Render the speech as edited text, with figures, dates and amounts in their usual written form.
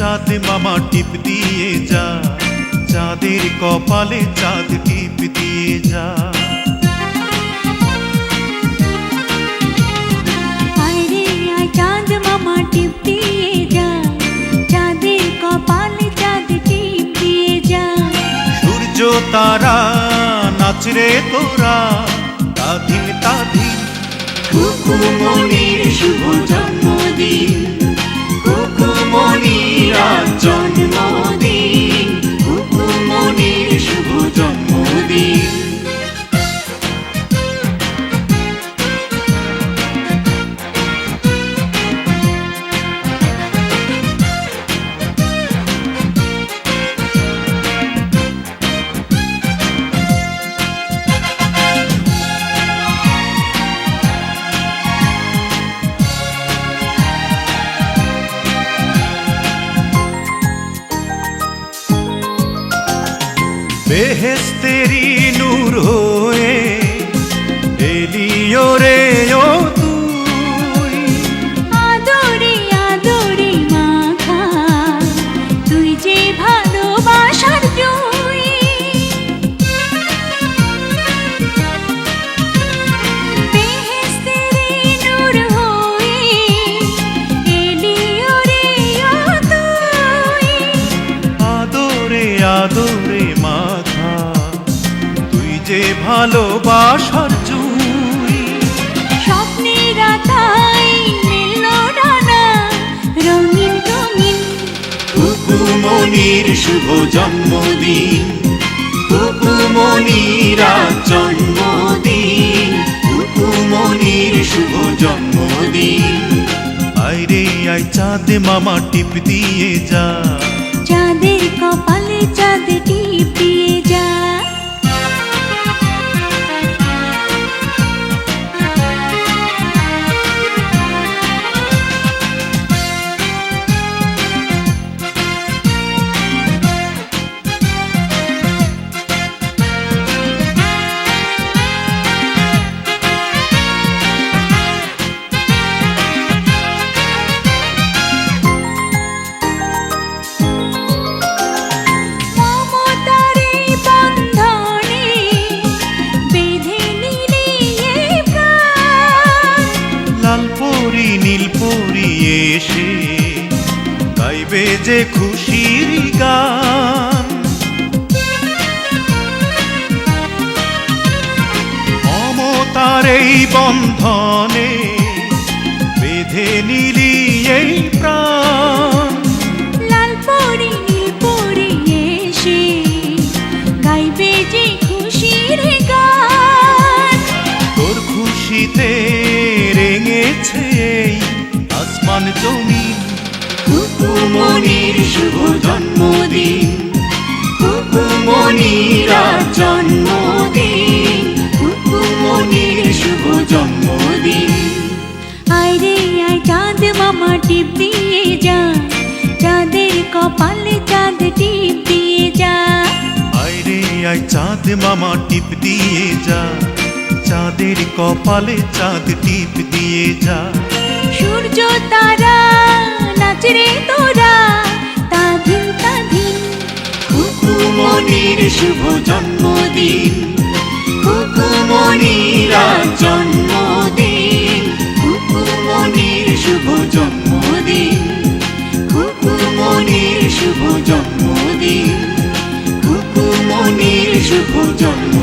চাঁদ মামা টিপ দিয়ে যা, চাঁদের কপালে চাঁদ টিপ দিয়ে যা। আয় রে আয় চাঁদ মামা টিপ দিয়ে যা, চাঁদের কপালে চাঁদ টিপ দিয়ে যা। সূর্য তারা নাচ রে তোরা, তাধিন তাধিন। কুকুমনির শুভ জন্মদিন, কুকুমনির আজ জন্মদিন, কুকুমনির শুভ জন্মদিন। বেহেশতেরি নূর হয়ে এলিও রে ও তুই। আদরে আদরে মাখা তুই যে ভালোবাসার জয়। বেহেশতেরি নূর হয়ে এলিও রে ও তুই। আদরে আদরে মাখা তুই যে ভালোবাসার জুই। স্বপ্নেরা তাই মিলল ডানা রঙিন রঙিন। কুকুমনির শুভ জন্মদিন, কুকুমনির আজ জন্মদিন, কুকুমনির শুভ জন্মদিন। আয় রে আয় চাঁদ মামা টিপ দিয়ে যা, চাঁদের কপালে চাঁদ টিপ দিয়ে যা। নীলপরি এসে গাইবে যে খুশির গান। মমতার এই বন্ধনে বেঁধে নিলি এই প্রাণ। লালপরি নীলপরি এসে গাইবে যে খুশির গান। তোর খুশিতে রেঙেছে আসমান জমিন। কুকুমনির শুভ জন্মদিন, কুকুমনির আজ জন্মদিন, কুকুমনির শুভ জন্মদিন। আয় রে আয় চাঁদ মামা টিপ দিয়ে যা, চাঁদের কপালে চাঁদ টিপ দিয়ে যা। আয় রে আয় চাঁদ মামা টিপ দিয়ে যা, চাঁদের কপালে চাঁদ টিপ দিয়ে যা। সূর্য তারা নাচ রে তোরা, তাধিন তাধিন। কুকুমনির শুভ জন্মদিন, কুকুমনির আজ জন্মদিন, কুকুমনির শুভ জন্মদিন, কুকুমনির শুভ জন্মদিন, কুকুমনির শুভ জন্মদিন।